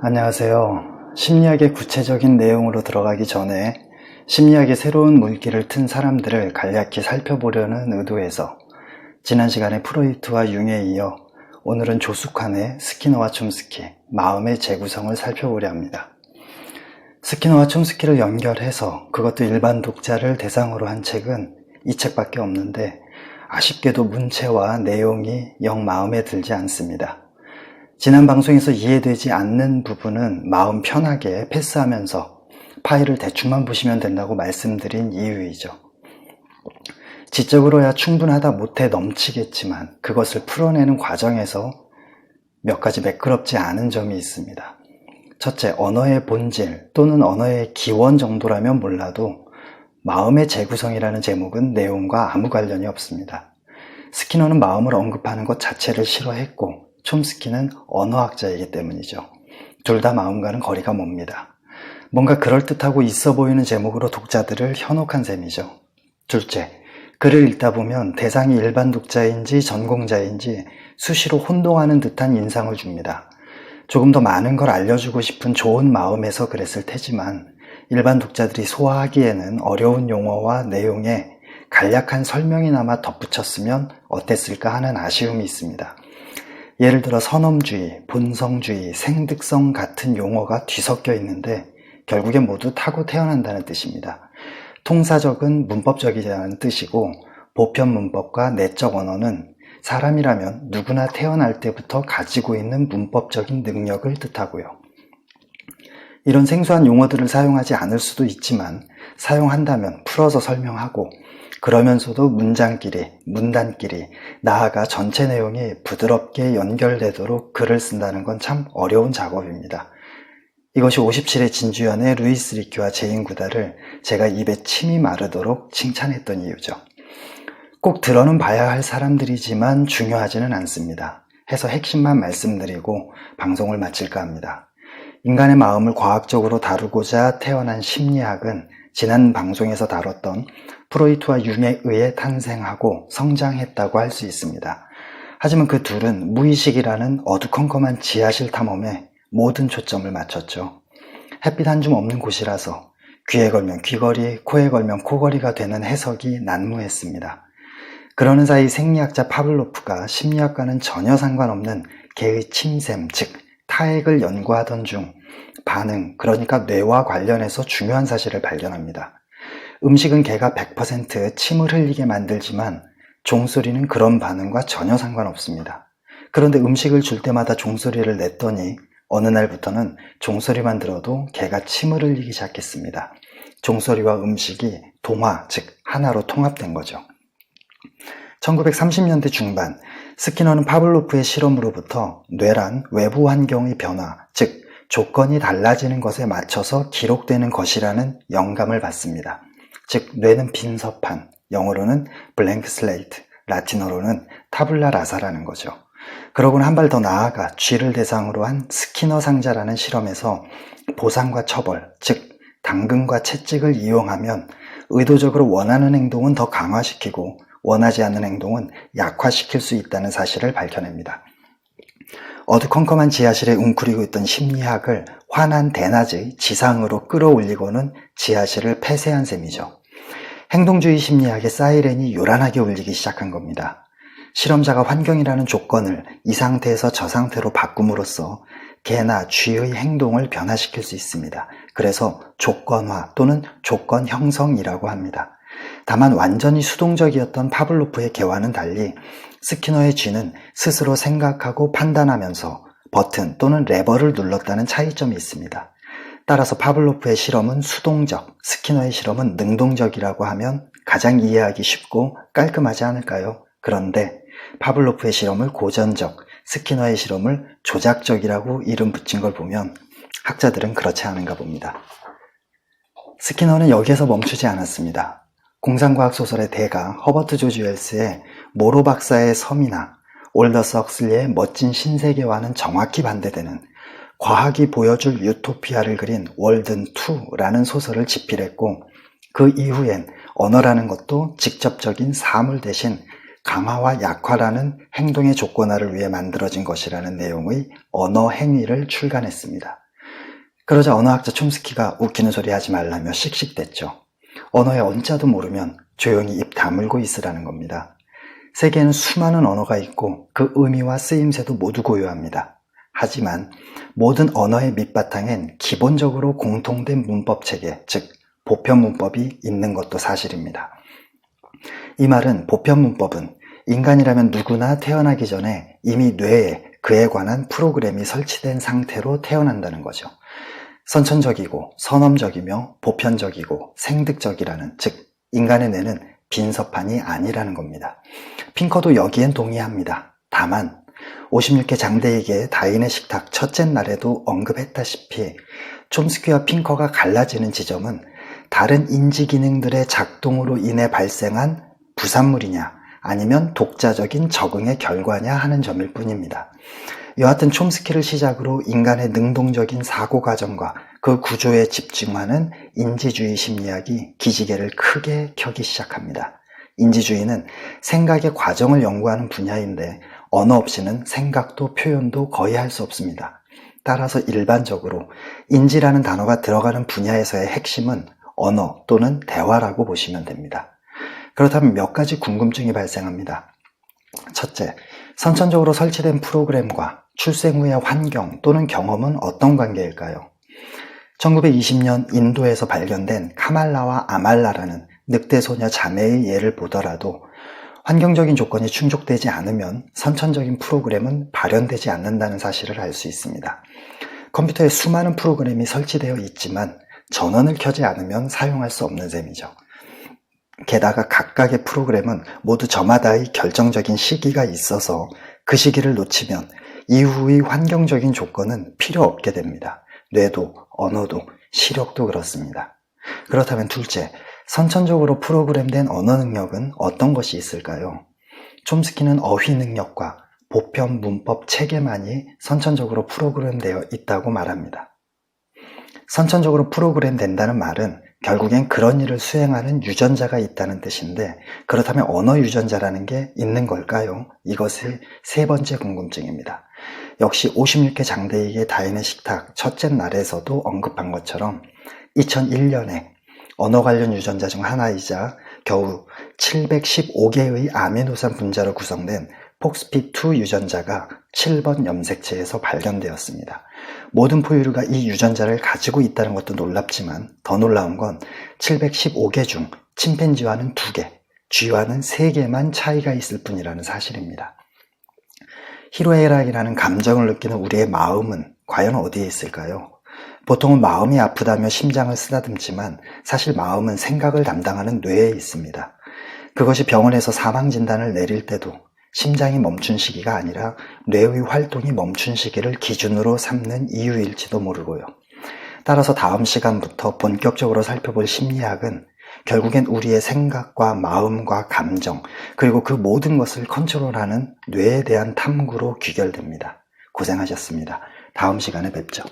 안녕하세요. 심리학의 구체적인 내용으로 들어가기 전에 심리학의 새로운 물길을 튼 사람들을 간략히 살펴보려는 의도에서 지난 시간에 프로이트와 융에 이어 오늘은 조숙한의 스키너와 촘스키, 마음의 재구성을 살펴보려 합니다. 스키너와 촘스키를 연결해서 그것도 일반 독자를 대상으로 한 책은 이 책밖에 없는데 아쉽게도 문체와 내용이 영 마음에 들지 않습니다. 지난 방송에서 이해되지 않는 부분은 마음 편하게 패스하면서 파일을 대충만 보시면 된다고 말씀드린 이유이죠. 지적으로야 충분하다 못해 넘치겠지만 그것을 풀어내는 과정에서 몇 가지 매끄럽지 않은 점이 있습니다. 첫째, 언어의 본질 또는 언어의 기원 정도라면 몰라도 마음의 재구성이라는 제목은 내용과 아무 관련이 없습니다. 스키너는 마음을 언급하는 것 자체를 싫어했고 촘스키는 언어학자이기 때문이죠. 둘 다 마음과는 거리가 멉니다. 뭔가 그럴듯하고 있어 보이는 제목으로 독자들을 현혹한 셈이죠. 둘째, 글을 읽다 보면 대상이 일반 독자인지 전공자인지 수시로 혼동하는 듯한 인상을 줍니다. 조금 더 많은 걸 알려주고 싶은 좋은 마음에서 그랬을 테지만 일반 독자들이 소화하기에는 어려운 용어와 내용에 간략한 설명이나마 덧붙였으면 어땠을까 하는 아쉬움이 있습니다. 예를 들어 선험주의, 본성주의, 생득성 같은 용어가 뒤섞여 있는데 결국엔 모두 타고 태어난다는 뜻입니다. 통사적은 문법적이라는 뜻이고 보편 문법과 내적 언어는 사람이라면 누구나 태어날 때부터 가지고 있는 문법적인 능력을 뜻하고요. 이런 생소한 용어들을 사용하지 않을 수도 있지만 사용한다면 풀어서 설명하고 그러면서도 문장끼리, 문단끼리, 나아가 전체 내용이 부드럽게 연결되도록 글을 쓴다는 건 참 어려운 작업입니다. 이것이 57의 진주연의 루이스 리큐와 제인 구다를 제가 입에 침이 마르도록 칭찬했던 이유죠. 꼭 들어는 봐야 할 사람들이지만 중요하지는 않습니다. 해서 핵심만 말씀드리고 방송을 마칠까 합니다. 인간의 마음을 과학적으로 다루고자 태어난 심리학은 지난 방송에서 다뤘던 프로이트와 융에 의해 탄생하고 성장했다고 할 수 있습니다. 하지만 그 둘은 무의식이라는 어두컴컴한 지하실 탐험에 모든 초점을 맞췄죠. 햇빛 한 줌 없는 곳이라서 귀에 걸면 귀걸이, 코에 걸면 코걸이가 되는 해석이 난무했습니다. 그러는 사이 생리학자 파블로프가 심리학과는 전혀 상관없는 개의 침샘, 즉 타액을 연구하던 중 반응, 그러니까 뇌와 관련해서 중요한 사실을 발견합니다. 음식은 개가 100% 침을 흘리게 만들지만 종소리는 그런 반응과 전혀 상관없습니다. 그런데 음식을 줄 때마다 종소리를 냈더니 어느 날부터는 종소리만 들어도 개가 침을 흘리기 시작했습니다. 종소리와 음식이 동화, 즉 하나로 통합된 거죠. 1930년대 중반, 스키너는 파블로프의 실험으로부터 뇌란 외부 환경의 변화, 즉 조건이 달라지는 것에 맞춰서 기록되는 것이라는 영감을 받습니다. 즉 뇌는 빈 서판, 영어로는 블랭크 슬레이트, 라틴어로는 타블라 라사라는 거죠. 그러고는 한 발 더 나아가 쥐를 대상으로 한 스키너 상자라는 실험에서 보상과 처벌, 즉 당근과 채찍을 이용하면 의도적으로 원하는 행동은 더 강화시키고 원하지 않는 행동은 약화시킬 수 있다는 사실을 밝혀냅니다. 어두컴컴한 지하실에 웅크리고 있던 심리학을 환한 대낮의 지상으로 끌어올리고는 지하실을 폐쇄한 셈이죠. 행동주의 심리학의 사이렌이 요란하게 울리기 시작한 겁니다. 실험자가 환경이라는 조건을 이 상태에서 저 상태로 바꿈으로써 개나 쥐의 행동을 변화시킬 수 있습니다. 그래서 조건화 또는 조건 형성이라고 합니다. 다만 완전히 수동적이었던 파블로프의 개와는 달리 스키너의 쥐는 스스로 생각하고 판단하면서 버튼 또는 레버를 눌렀다는 차이점이 있습니다. 따라서 파블로프의 실험은 수동적, 스키너의 실험은 능동적이라고 하면 가장 이해하기 쉽고 깔끔하지 않을까요? 그런데 파블로프의 실험을 고전적, 스키너의 실험을 조작적이라고 이름 붙인 걸 보면 학자들은 그렇지 않은가 봅니다. 스키너는 여기에서 멈추지 않았습니다. 공상과학 소설의 대가 허버트 조지 웰스의 모로 박사의 섬이나 올더스 헉슬리의 멋진 신세계와는 정확히 반대되는 과학이 보여줄 유토피아를 그린 월든2라는 소설을 집필했고 그 이후엔 언어라는 것도 직접적인 사물 대신 강화와 약화라는 행동의 조건화를 위해 만들어진 것이라는 내용의 언어 행위를 출간했습니다. 그러자 언어학자 촘스키가 웃기는 소리 하지 말라며 씩씩댔죠. 언어의 언자도 모르면 조용히 입 다물고 있으라는 겁니다. 세계에는 수많은 언어가 있고 그 의미와 쓰임새도 모두 고유합니다. 하지만 모든 언어의 밑바탕엔 기본적으로 공통된 문법체계, 즉 보편문법이 있는 것도 사실입니다. 이 말은 보편문법은 인간이라면 누구나 태어나기 전에 이미 뇌에 그에 관한 프로그램이 설치된 상태로 태어난다는 거죠. 선천적이고 선엄적이며 보편적이고 생득적이라는, 즉 인간의 뇌는 빈서판이 아니라는 겁니다. 핑커도 여기엔 동의합니다. 다만 56회 장대익의 다인의 식탁 첫째 날에도 언급했다시피 촘스키와 핑커가 갈라지는 지점은 다른 인지 기능들의 작동으로 인해 발생한 부산물이냐 아니면 독자적인 적응의 결과냐 하는 점일 뿐입니다. 여하튼 촘스키를 시작으로 인간의 능동적인 사고 과정과 그 구조에 집중하는 인지주의 심리학이 기지개를 크게 켜기 시작합니다. 인지주의는 생각의 과정을 연구하는 분야인데 언어 없이는 생각도 표현도 거의 할 수 없습니다. 따라서 일반적으로 인지라는 단어가 들어가는 분야에서의 핵심은 언어 또는 대화라고 보시면 됩니다. 그렇다면 몇 가지 궁금증이 발생합니다. 첫째, 선천적으로 설치된 프로그램과 출생 후의 환경 또는 경험은 어떤 관계일까요? 1920년 인도에서 발견된 카말라와 아말라라는 늑대소녀 자매의 예를 보더라도 환경적인 조건이 충족되지 않으면 선천적인 프로그램은 발현되지 않는다는 사실을 알 수 있습니다. 컴퓨터에 수많은 프로그램이 설치되어 있지만 전원을 켜지 않으면 사용할 수 없는 셈이죠. 게다가 각각의 프로그램은 모두 저마다의 결정적인 시기가 있어서 그 시기를 놓치면 이후의 환경적인 조건은 필요 없게 됩니다. 뇌도, 언어도, 시력도 그렇습니다. 그렇다면 둘째, 선천적으로 프로그램된 언어 능력은 어떤 것이 있을까요? 촘스키는 어휘 능력과 보편 문법 체계만이 선천적으로 프로그램되어 있다고 말합니다. 선천적으로 프로그램된다는 말은 결국엔 그런 일을 수행하는 유전자가 있다는 뜻인데, 그렇다면 언어 유전자라는 게 있는 걸까요? 이것이 세 번째 궁금증입니다. 역시 56회 장대익의 다인의 식탁 첫째 날에서도 언급한 것처럼 2001년에 언어 관련 유전자 중 하나이자 겨우 715개의 아미노산 분자로 구성된 폭스피2 유전자가 7번 염색체에서 발견되었습니다. 모든 포유류가 이 유전자를 가지고 있다는 것도 놀랍지만 더 놀라운 건 715개 중 침팬지와는 2개, 쥐와는 3개만 차이가 있을 뿐이라는 사실입니다. 희로애락이라는 감정을 느끼는 우리의 마음은 과연 어디에 있을까요? 보통은 마음이 아프다며 심장을 쓰다듬지만 사실 마음은 생각을 담당하는 뇌에 있습니다. 그것이 병원에서 사망 진단을 내릴 때도 심장이 멈춘 시기가 아니라 뇌의 활동이 멈춘 시기를 기준으로 삼는 이유일지도 모르고요. 따라서 다음 시간부터 본격적으로 살펴볼 심리학은 결국엔 우리의 생각과 마음과 감정, 그리고 그 모든 것을 컨트롤하는 뇌에 대한 탐구로 귀결됩니다. 고생하셨습니다. 다음 시간에 뵙죠.